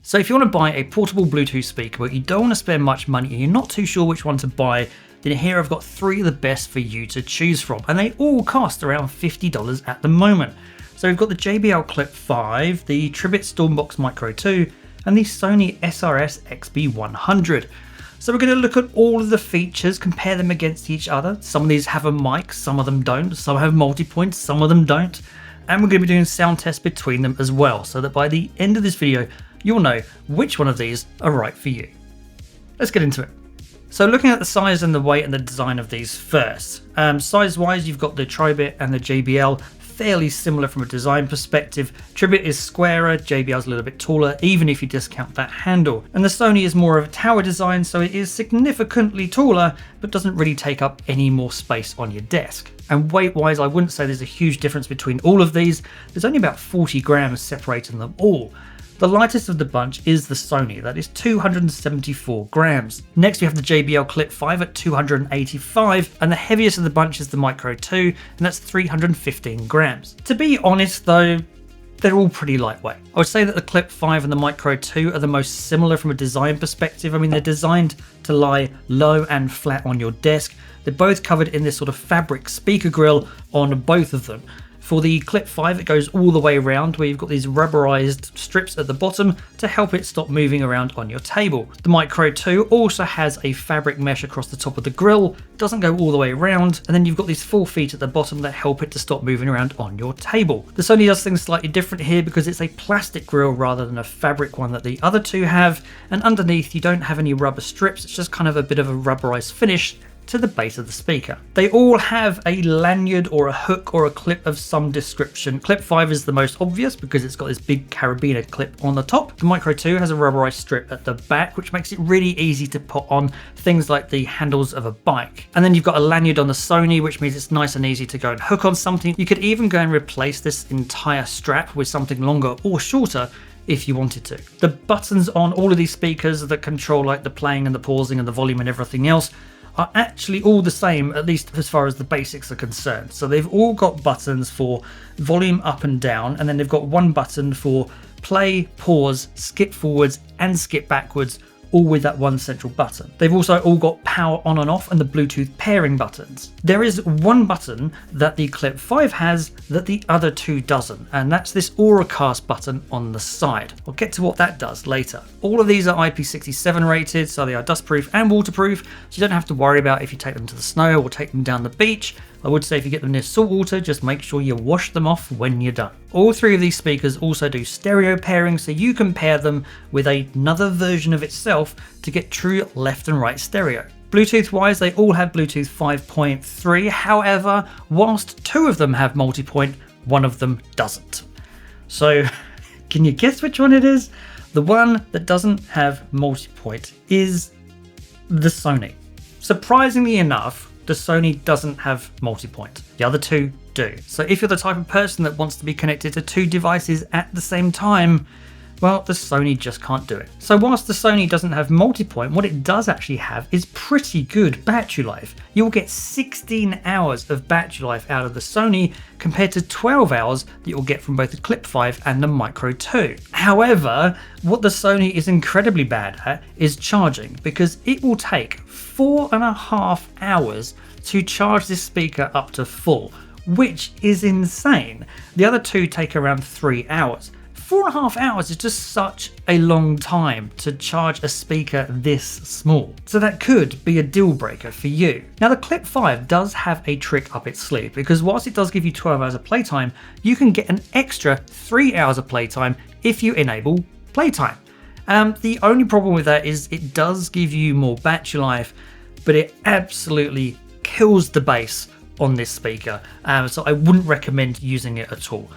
So if you want to buy a portable Bluetooth speaker but you don't want to spend much money and you're not too sure which one to buy, then here I've got 3 of the best for you to choose from, and they all cost around $50 at the moment. So we've got the JBL Clip 5, the Tribit Stormbox Micro 2, and the Sony SRS XB100. So we're going to look at all of the features, compare them against each other. Some of these have a mic, some of them don't, some have multi-points, some of them don't. And we're going to be doing sound tests between them as well, so that by the end of this video, you'll know which one of these are right for you. Let's get into it. So looking at the size and the weight and the design of these first. Size-wise, you've got the Tribit and the JBL, fairly similar from a design perspective. Tribit is squarer, JBL's a little bit taller, even if you discount that handle. And the Sony is more of a tower design, so it is significantly taller, but doesn't really take up any more space on your desk. And weight-wise, I wouldn't say there's a huge difference between all of these. There's only about 40 grams separating them all. The lightest of the bunch is the Sony, that is 274 grams. Next we have the JBL Clip 5 at 285, and the heaviest of the bunch is the Micro 2, and that's 315 grams. To be honest though, they're all pretty lightweight. I would say that the Clip 5 and the Micro 2 are the most similar from a design perspective. I mean, they're designed to lie low and flat on your desk. They're both covered in this sort of fabric speaker grill on both of them. For the Clip 5, it goes all the way around, where you've got these rubberized strips at the bottom to help it stop moving around on your table. The Micro 2 also has a fabric mesh across the top of the grill, doesn't go all the way around, and then you've got these 4 feet at the bottom that help it to stop moving around on your table. The Sony does things slightly different here because it's a plastic grill rather than a fabric one that the other two have, and underneath you don't have any rubber strips, it's just kind of a bit of a rubberized finish to the base of the speaker. They all have a lanyard or a hook or a clip of some description. Clip 5 is the most obvious because it's got this big carabiner clip on the top. The Micro 2 has a rubberized strip at the back, which makes it really easy to put on things like the handles of a bike. And then you've got a lanyard on the Sony, which means it's nice and easy to go and hook on something. You could even go and replace this entire strap with something longer or shorter if you wanted to. The buttons on all of these speakers that control like the playing and the pausing and the volume and everything else are actually all the same, at least as far as the basics are concerned. So they've all got buttons for volume up and down, and then they've got one button for play, pause, skip forwards and skip backwards, all with that one central button. They've also all got power on and off and the Bluetooth pairing buttons. There is one button that the Clip 5 has that the other two doesn't, and that's this Auracast button on the side. I'll get to what that does later. All of these are IP67 rated, so they are dustproof and waterproof, so you don't have to worry about if you take them to the snow or take them down the beach. I would say if you get them near salt water, just make sure you wash them off when you're done. All 3 of these speakers also do stereo pairing, so you can pair them with another version of itself to get true left and right stereo. Bluetooth wise, they all have Bluetooth 5.3, however, whilst 2 of them have multi-point, 1 of them doesn't. So, can you guess which one it is? The one that doesn't have multi-point is the Sony. Surprisingly enough, the Sony doesn't have multi-point. The other 2 do. So if you're the type of person that wants to be connected to 2 devices at the same time, well, the Sony just can't do it. So whilst the Sony doesn't have multi-point, what it does actually have is pretty good battery life. You'll get 16 hours of battery life out of the Sony compared to 12 hours that you'll get from both the Clip 5 and the Micro 2. However, what the Sony is incredibly bad at is charging, because it will take 4.5 hours to charge this speaker up to full, which is insane. The other 2 take around 3 hours. 4.5 hours is just such a long time to charge a speaker this small. So that could be a deal breaker for you. Now the Clip 5 does have a trick up its sleeve, because whilst it does give you 12 hours of playtime, you can get an extra 3 hours of playtime if you enable playtime. The only problem with that is it does give you more battery life, but it absolutely kills the bass on this speaker. So I wouldn't recommend using it at all.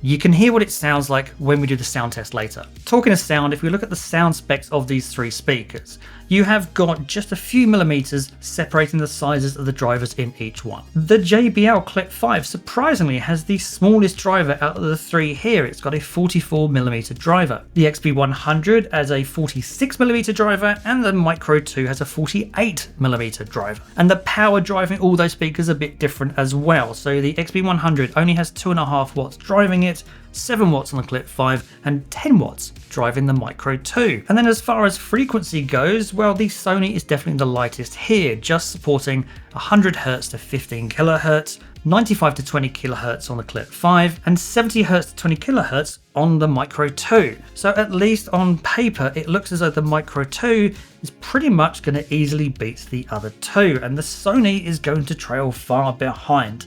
You can hear what it sounds like when we do the sound test later. Talking of sound, if we look at the sound specs of these 3 speakers, you have got just a few millimeters separating the sizes of the drivers in each one. The JBL Clip 5 surprisingly has the smallest driver out of the 3 here. It's got a 44mm driver. The XB100 has a 46mm driver, and the Micro 2 has a 48mm driver. And the power driving all those speakers is a bit different as well. So the XB100 only has 2.5 watts driving it, it, 7 watts on the Clip 5, and 10 watts driving the Micro 2. And then as far as frequency goes, well, the Sony is definitely the lightest here, just supporting 100 Hz to 15 kHz, 95 to 20 kHz on the Clip 5, and 70 Hz to 20 kHz on the Micro 2. So at least on paper, it looks as though the Micro 2 is pretty much going to easily beat the other two, and the Sony is going to trail far behind.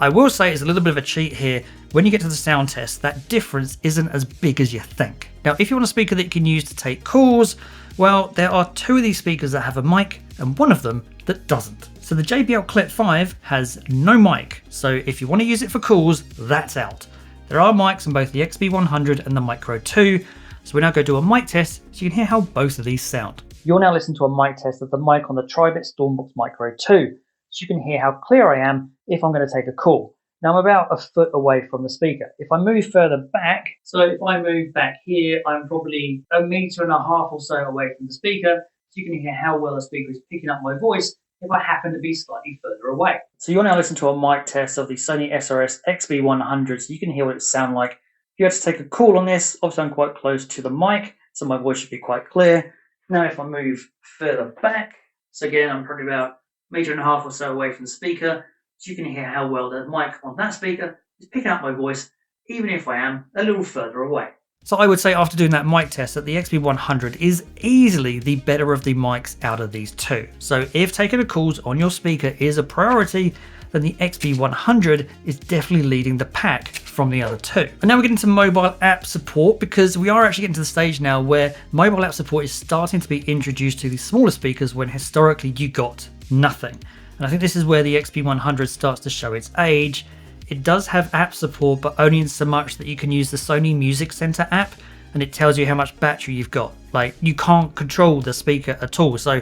I will say it's a little bit of a cheat here. When you get to the sound test, that difference isn't as big as you think. Now, if you want a speaker that you can use to take calls, well, there are 2 of these speakers that have a mic and one of them that doesn't. So the JBL Clip 5 has no mic. So if you want to use it for calls, that's out. There are mics on both the XB100 and the Micro 2. So we're now going to do a mic test so you can hear how both of these sound. You'll now listen to a mic test of the mic on the Tribit Stormbox Micro 2. So you can hear how clear I am if I'm going to take a call. Now I'm about a foot away from the speaker. If I move further back, so if I move back here, I'm probably 1.5 meters or so away from the speaker. So you can hear how well the speaker is picking up my voice if I happen to be slightly further away. So you'll now listen to a mic test of the Sony SRS XB100 so you can hear what it sounds like. If you had to take a call on this, obviously I'm quite close to the mic, so my voice should be quite clear. Now if I move further back, so again I'm probably about 1.5 meters or so away from the speaker, so you can hear how well the mic on that speaker is picking up my voice, even if I am a little further away. So I would say after doing that mic test that the XB100 is easily the better of the mics out of these two. So if taking a calls on your speaker is a priority, then the XB100 is definitely leading the pack from the other two. And now we're getting to mobile app support, because we are actually getting to the stage now where mobile app support is starting to be introduced to the smaller speakers when historically you got nothing. And I think this is where the XB100 starts to show its age. It does have app support, but only in so much that you can use the Sony Music Center app and it tells you how much battery you've got. Like, you can't control the speaker at all. So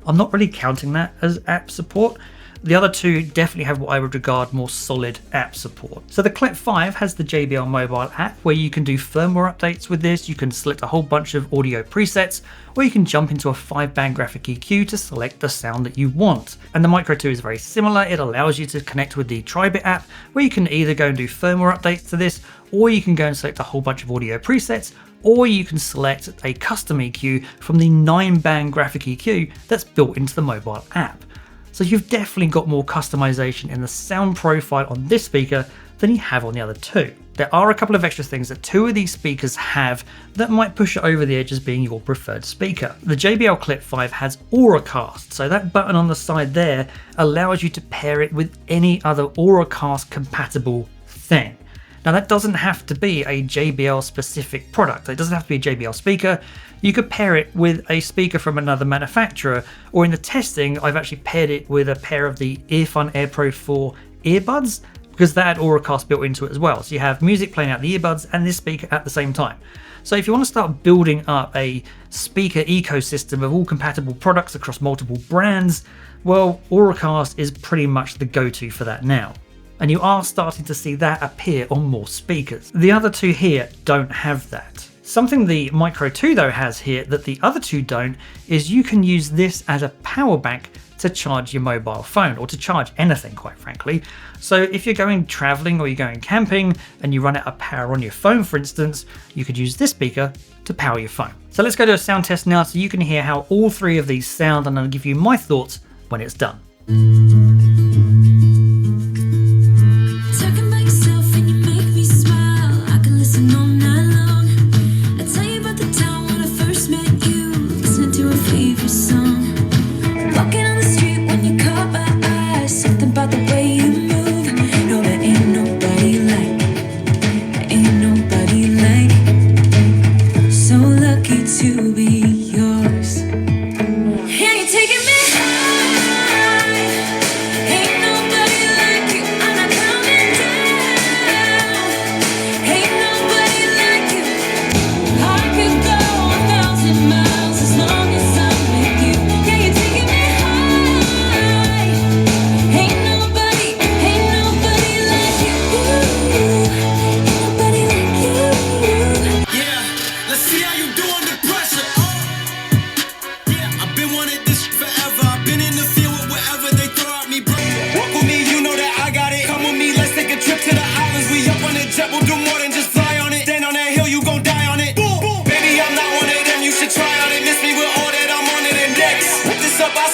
I'm not really counting that as app support. The other two definitely have what I would regard more solid app support. So the Clip 5 has the JBL mobile app where you can do firmware updates with this. You can select a whole bunch of audio presets, or you can jump into a 5-band graphic EQ to select the sound that you want. And the Micro 2 is very similar. It allows you to connect with the Tribit app where you can either go and do firmware updates to this, or you can go and select a whole bunch of audio presets, or you can select a custom EQ from the 9-band graphic EQ that's built into the mobile app. So you've definitely got more customization in the sound profile on this speaker than you have on the other two. There are a couple of extra things that 2 of these speakers have that might push it over the edge as being your preferred speaker. The JBL Clip 5 has Auracast, so that button on the side there allows you to pair it with any other Auracast compatible thing. Now that doesn't have to be a JBL specific product. It doesn't have to be a JBL speaker. You could pair it with a speaker from another manufacturer, or in the testing, I've actually paired it with a pair of the Earfun AirPro 4 earbuds, because that had Auracast built into it as well. So you have music playing out the earbuds and this speaker at the same time. So if you want to start building up a speaker ecosystem of all compatible products across multiple brands, well, Auracast is pretty much the go-to for that now. And you are starting to see that appear on more speakers. The other two here don't have that. Something the Micro 2 though has here that the other two don't is you can use this as a power bank to charge your mobile phone, or to charge anything quite frankly. So if you're going traveling or you're going camping and you run out of power on your phone for instance, you could use this speaker to power your phone. So let's go to a sound test now so you can hear how all 3 of these sound, and I'll give you my thoughts when it's done.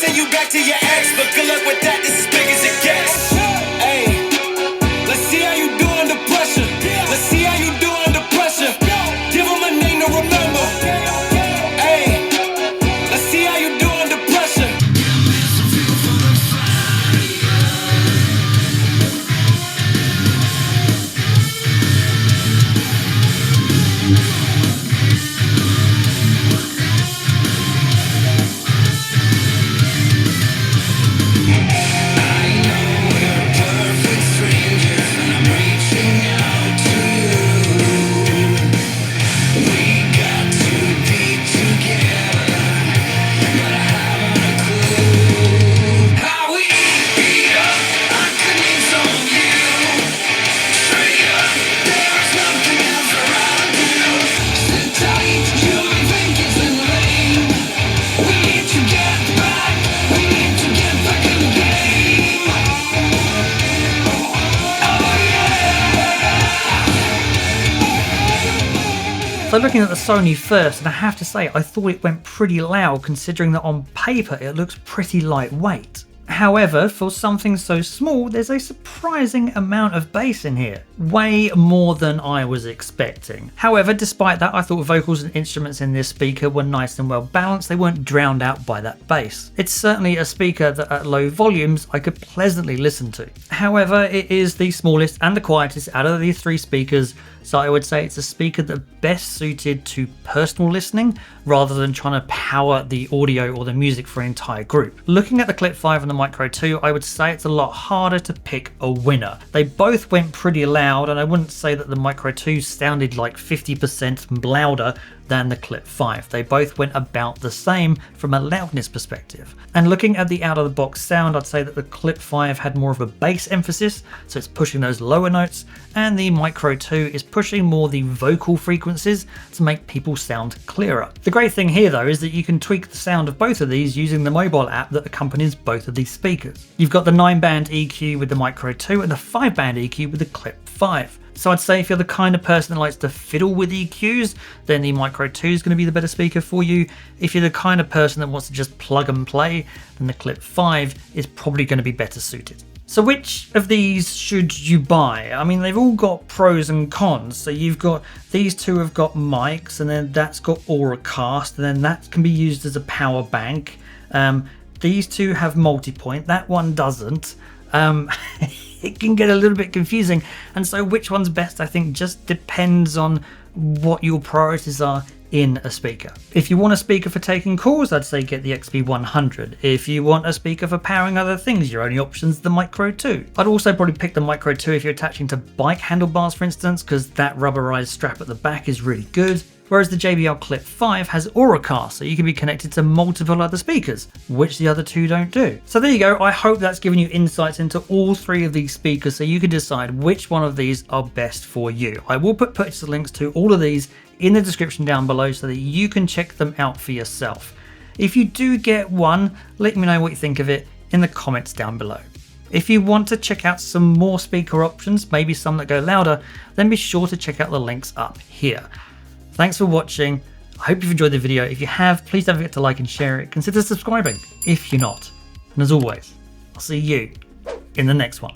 send you back to your ex, but good luck with that, this is big as it gets. Hey, let's see how you do under pressure. Let's see how you do under pressure. Give them a name to remember. Hey, let's see how you do under pressure. So looking at the Sony first, and I have to say, I thought it went pretty loud considering that on paper it looks pretty lightweight. However, for something so small, there's a surprising amount of bass in here. Way more than I was expecting. However, despite that, I thought vocals and instruments in this speaker were nice and well balanced. They weren't drowned out by that bass. It's certainly a speaker that at low volumes I could pleasantly listen to. However, it is the smallest and the quietest out of these three speakers, so I would say it's a speaker that's best suited to personal listening rather than trying to power the audio or the music for an entire group. Looking at the Clip 5 and the Micro 2, I would say it's a lot harder to pick a winner. They both went pretty loud, and I wouldn't say that the Micro 2 sounded like 50% louder than the Clip 5. They both went about the same from a loudness perspective. And looking at the out-of-the-box sound, I'd say that the Clip 5 had more of a bass emphasis, so it's pushing those lower notes, and the Micro 2 is pushing more the vocal frequencies to make people sound clearer. The great thing here though is that you can tweak the sound of both of these using the mobile app that accompanies both of these speakers. You've got the 9-band EQ with the Micro 2 and the 5-band EQ with the Clip 5. So I'd say if you're the kind of person that likes to fiddle with EQs, then the Micro 2 is going to be the better speaker for you. If you're the kind of person that wants to just plug and play, then the Clip 5 is probably going to be better suited. So which of these should you buy? I mean, they've all got pros and cons. So you've got, these two have got mics, and then that's got Auracast, and then that can be used as a power bank. These two have multi-point, that one doesn't. It can get a little bit confusing, and so which one's best I think just depends on what your priorities are in a speaker. If you want a speaker for taking calls, I'd say get the XB100. If you want a speaker for powering other things, your only option's the Micro 2. I'd also probably pick the Micro 2 if you're attaching to bike handlebars, for instance, because that rubberized strap at the back is really good. Whereas the JBL Clip 5 has Auracast, so you can be connected to multiple other speakers, which the other two don't do. So there you go, I hope that's given you insights into all three of these speakers so you can decide which one of these are best for you. I will put purchase links to all of these in the description down below so that you can check them out for yourself. If you do get one, let me know what you think of it in the comments down below. If you want to check out some more speaker options, maybe some that go louder, then be sure to check out the links up here. Thanks for watching. I hope you've enjoyed the video. If you have, please don't forget to like and share it. Consider subscribing if you're not. And as always, I'll see you in the next one.